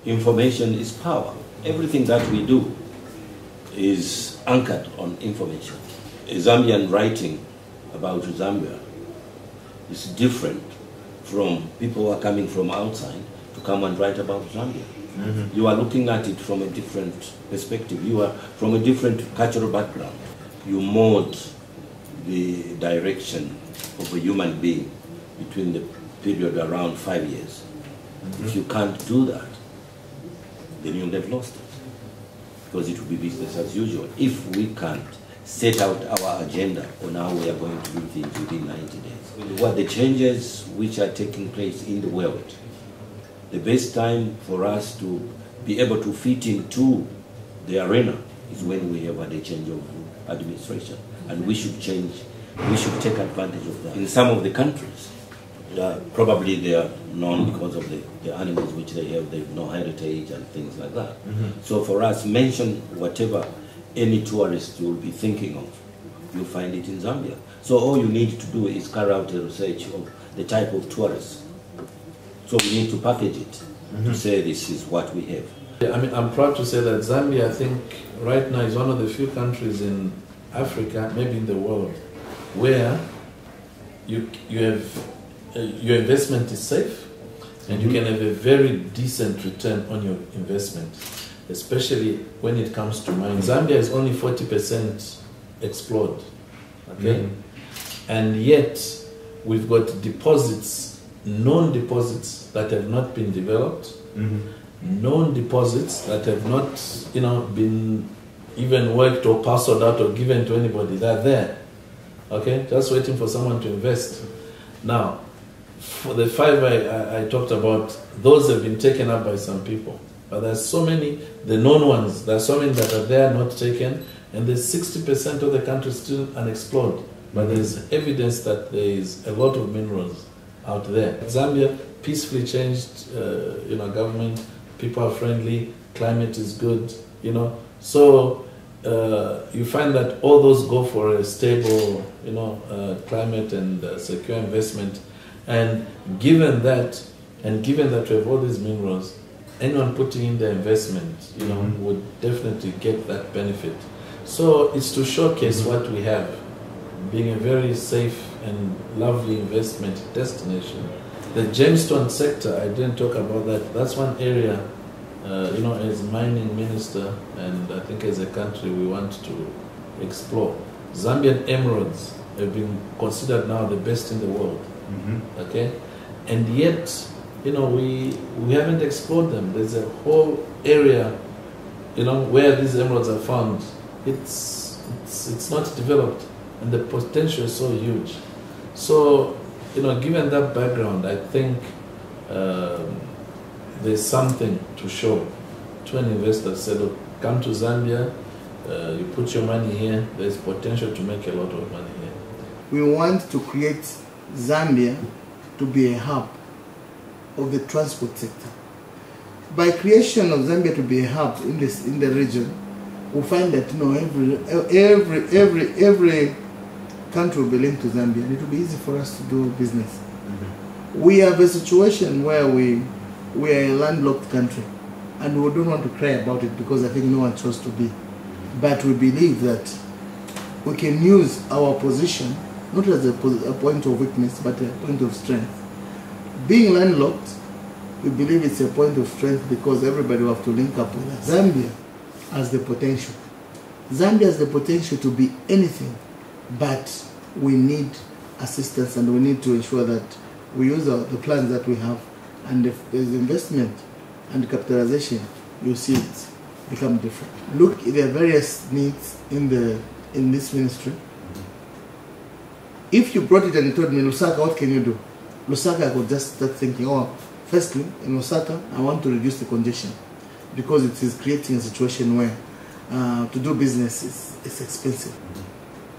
information is power. Everything that we do is anchored on information. A Zambian writing about Zambia is different from people who are coming from outside to come and write about Zambia. Mm-hmm. You are looking at it from a different perspective. You are from a different cultural background. You mold the direction of a human being between the period around 5 years. Mm-hmm. If you can't do that, then you'll have lost it. Because it will be business as usual. If we can't set out our agenda on how we are going to do things within 90 days. What the changes which are taking place in the world, the best time for us to be able to fit into the arena is when we have had a change of administration. And we should take advantage of that. In some of the countries, probably they are known because of the animals which they have no heritage and things like that. Mm-hmm. So for us, mention whatever any tourist will be thinking of, you'll find it in Zambia. So all you need to do is carry out a research of the type of tourists. So we need to package it to say this is what we have. Yeah, I mean, I'm proud to say that Zambia, I think, right now is one of the few countries in Africa, maybe in the world, where you have your investment is safe and you can have a very decent return on your investment, especially when it comes to mines. Zambia is only 40% explored, okay? And yet we've got deposits, known deposits that have not been developed, known deposits that have not, been even worked or parceled out or given to anybody. They're there, okay? Just waiting for someone to invest. Now, for the 5 I talked about, those have been taken up by some people. But there's so many, the known ones, there are so many that are there not taken, and there's 60% of the country still unexplored. But there's evidence that there is a lot of minerals out there. Zambia peacefully changed, government, people are friendly, climate is good, So you find that all those go for a stable, climate and secure investment. And given that we have all these minerals, anyone putting in their investment, would definitely get that benefit. So it's to showcase what we have, being a very safe and lovely investment destination. The gemstone sector, I didn't talk about that. That's one area, as mining minister, and I think as a country we want to explore. Zambian emeralds have been considered now the best in the world. Okay, and yet, we haven't explored them. There's a whole area, where these emeralds are found. It's not developed, and the potential is so huge. So, given that background, I think there's something to show to an investor. Say, look, come to Zambia, you put your money here. There's potential to make a lot of money here. We want to create Zambia to be a hub of the transport sector. By creation of Zambia to be a hub in the region, we find that every country will be linked to Zambia, and it will be easy for us to do business. We have a situation where we are a landlocked country, and we don't want to cry about it because I think no one chose to be. But we believe that we can use our position not as a point of weakness, but a point of strength. Being landlocked, we believe it's a point of strength because everybody will have to link up with us. Zambia has the potential. Zambia has the potential to be anything, but we need assistance and we need to ensure that we use the plans that we have, and if there's investment and capitalization, you see it become different. Look, there are various needs in this ministry. If you brought it and you told me, Lusaka, what can you do? Lusaka, I could just start thinking, firstly, in Lusaka, I want to reduce the congestion because it is creating a situation where to do business is expensive.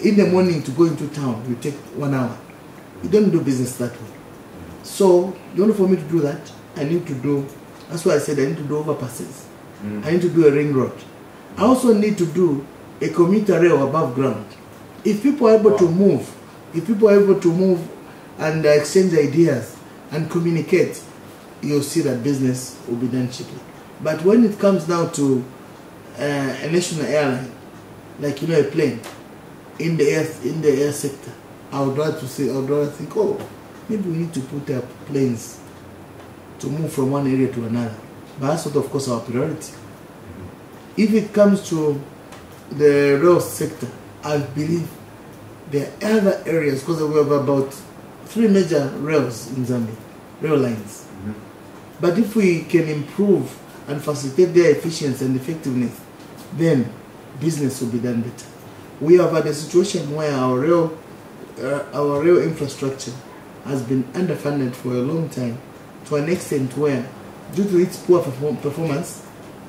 In the morning to go into town, you take 1 hour. You don't do business that way. So, in order for me to do that, I need to do, that's why I said I need to do overpasses. I need to do a ring road. I also need to do a commuter rail above ground. If people are able to move, and exchange ideas and communicate, you'll see that business will be done cheaply. But when it comes down to a national airline, like a plane in the air sector, I would rather think, oh, maybe we need to put up planes to move from one area to another. But that's not, of course, our priority. If it comes to the rail sector, I believe there are other areas, because we have about 3 major rails in Zambia, rail lines. But if we can improve and facilitate their efficiency and effectiveness, then business will be done better. We have had a situation where our rail infrastructure has been underfunded for a long time, to an extent where, due to its poor performance,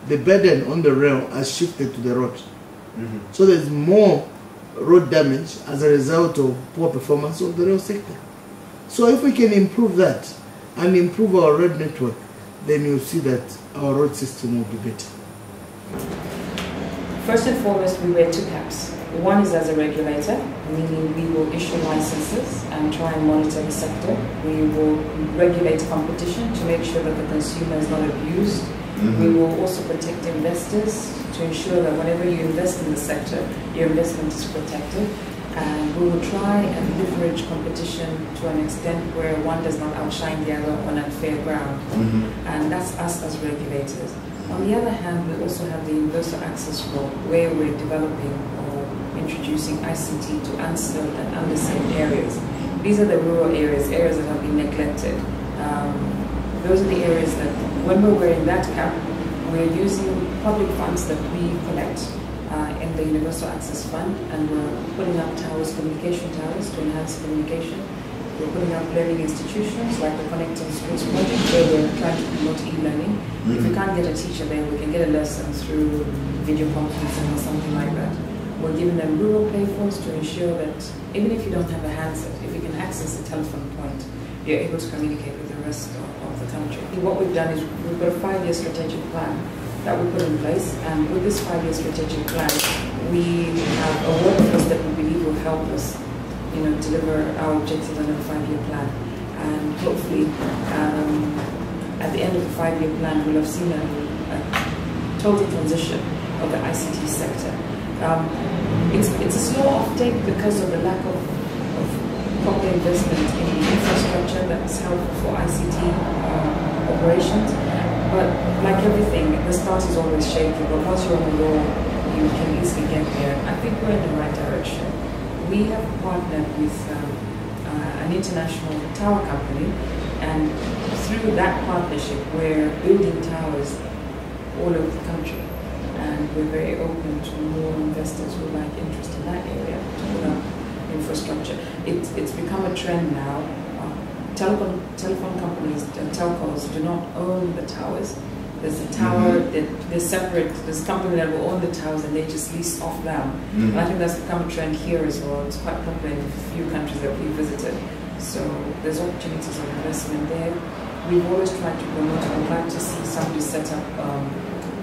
the burden on the rail has shifted to the road. So there's more road damage as a result of poor performance of the rail sector. So if we can improve that and improve our road network, then you'll see that our road system will be better. First and foremost, we wear 2 caps. One is as a regulator, meaning we will issue licenses and try and monitor the sector. We will regulate competition to make sure that the consumer is not abused. We will also protect investors to ensure that whenever you invest in the sector, your investment is protected. And we will try and leverage competition to an extent where one does not outshine the other on unfair ground. And that's us as regulators. On the other hand, we also have the universal access law, where we're developing or introducing ICT to unserved and underserved areas. These are the rural areas that have been neglected. Those are the areas that, when we're wearing that cap, we're using public funds that we collect in the Universal Access Fund, and we're putting up towers, communication towers, to enhance communication. We're putting up learning institutions like the Connecting Schools project, where we're trying to promote e-learning. If we can't get a teacher there, we can get a lesson through video conferencing or something like that. We're giving them rural payphones to ensure that even if you don't have a handset, if you can access a telephone point, you're able to communicate with the rest of the country. What we've done is we've got a 5-year strategic plan that we put in place, and with this 5-year strategic plan, we have a workforce that we believe will help us, deliver our objectives under the 5-year plan. And hopefully, at the end of the 5-year plan, we'll have seen a total transition of the ICT sector. It's a slow uptake because of the lack of proper investment in infrastructure that's helpful for ICT operations. But like everything, the start is always shaky, but once you're on the roll, you can easily get there. I think we're in the right direction. We have partnered with an international tower company, and through that partnership, we're building towers all over the country. And we're very open to more investors who like interest in that area to put up infrastructure. It's become a trend now. Telephone companies and telcos do not own the towers. There's a tower, they're separate, there's a company that will own the towers and they just lease off them. And I think that's become a trend here as well. It's quite popular in a few countries that we visited. So there's opportunities of investment there. We've always tried to promote it. We'd like to see somebody set up,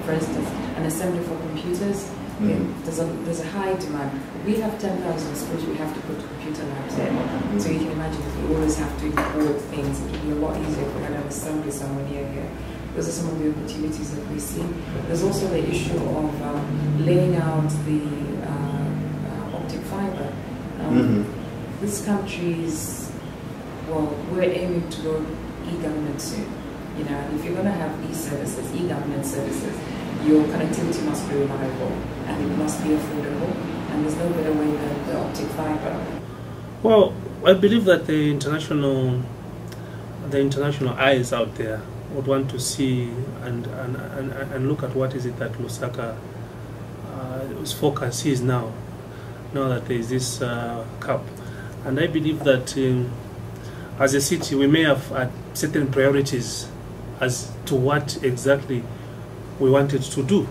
for instance, an assembly for computers. There's a high demand. We have 10,000 schools, we have to put computer labs in. So you can imagine if we always have to import things, it would be a lot easier if we had an assembly somewhere near here. Those are some of the opportunities that we see. There's also the issue of laying out the optic fiber. This country's, we're aiming to go e-government soon. And if you're going to have e-services, e-government services, your connectivity must be reliable and it must be affordable, and there's no better way than the optic fiber. Well, I believe that the international eyes out there would want to see and look at what is it that Lusaka focus is now that there is this CAP. And I believe that as a city we may have certain priorities as to what exactly we wanted to do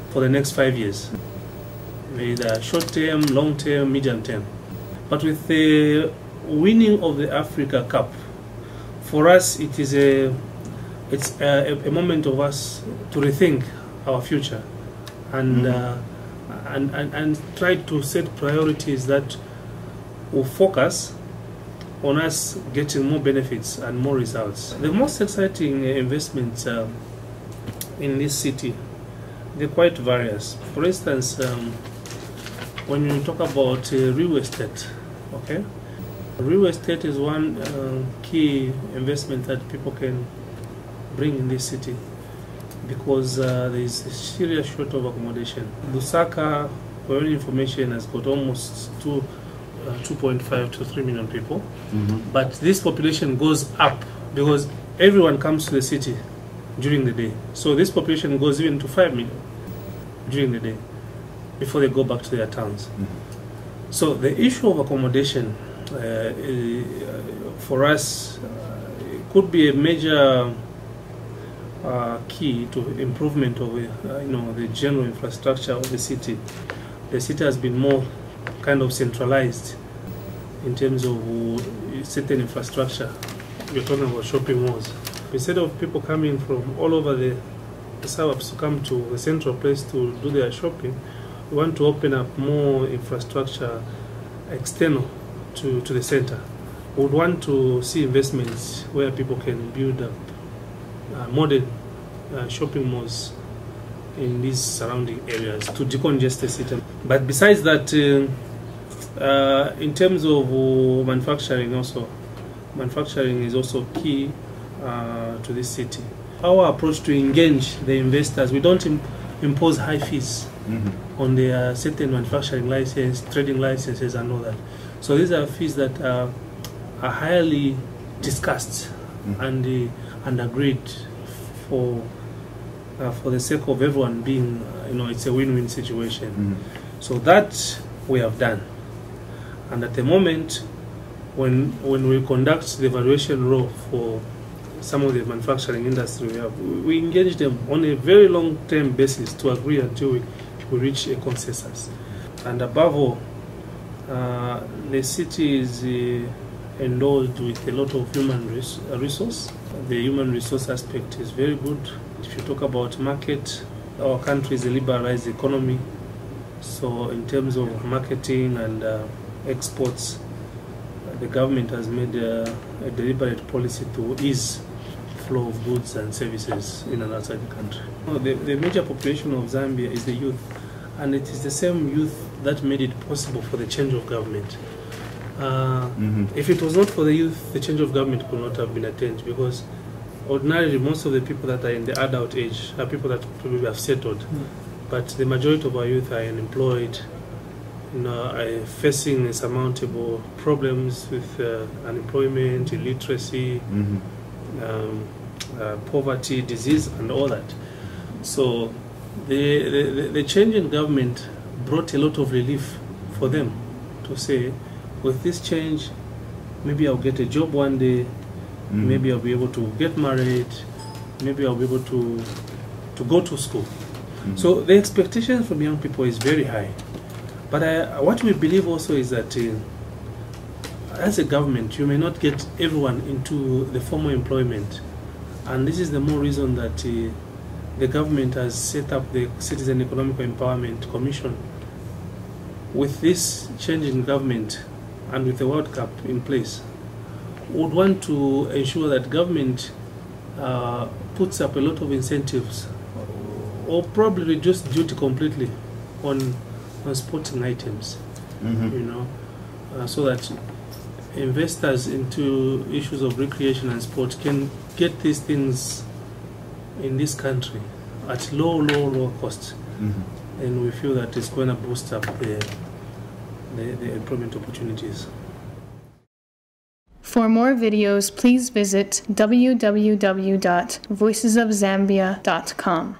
for the next 5 years, either short term, long term, medium term. But with the winning of the Africa Cup, for us it's a moment of us to rethink our future and try to set priorities that will focus on us getting more benefits and more results. The most exciting investment in this city, they're quite various. For instance, when you talk about real estate, okay, real estate is one key investment that people can bring in this city, because there is a serious short of accommodation. Lusaka, for your information, has got almost 2.5 to 3 million people, but this population goes up because everyone comes to the city during the day. So this population goes even to 5 million during the day before they go back to their towns. So the issue of accommodation for us could be a major key to improvement of the general infrastructure of the city. The city has been more kind of centralized in terms of certain infrastructure. We're talking about shopping malls. Instead of people coming from all over the suburbs to come to the central place to do their shopping, we want to open up more infrastructure external to the center. We would want to see investments where people can build up modern shopping malls in these surrounding areas to decongest the city. But besides that, in terms of manufacturing also, manufacturing is also key to this city. Our approach to engage the investors, we don't impose high fees on their certain manufacturing license, trading licenses and all that. So these are fees that are highly discussed and agreed for the sake of everyone being, it's a win-win situation. So that we have done. And at the moment, when we conduct the evaluation role for some of the manufacturing industry, we engage them on a very long-term basis to agree until we reach a consensus. And above all, the city is endowed with a lot of human resource. The human resource aspect is very good. If you talk about market, our country is a liberalized economy. So in terms of marketing and exports, the government has made a deliberate policy to ease flow of goods and services in and outside the country. The major population of Zambia is the youth, and it is the same youth that made it possible for the change of government. If it was not for the youth, the change of government could not have been attained, because ordinarily most of the people that are in the adult age are people that probably have settled, but the majority of our youth are unemployed, are facing insurmountable problems with unemployment, illiteracy, poverty, disease, and all that. So the change in government brought a lot of relief for them to say, with this change, maybe I'll get a job one day, maybe I'll be able to get married, maybe I'll be able to go to school. So the expectation from young people is very high. But what we believe also is that as a government, you may not get everyone into the formal employment. And this is the more reason that the government has set up the Citizen Economic Empowerment Commission. With this change in government and with the World Cup in place, we would want to ensure that government puts up a lot of incentives, or probably reduce duty completely on sporting items, so that investors into issues of recreation and sport can get these things in this country at low cost. And we feel that it's going to boost up the employment opportunities. For more videos, please visit www.voicesofzambia.com.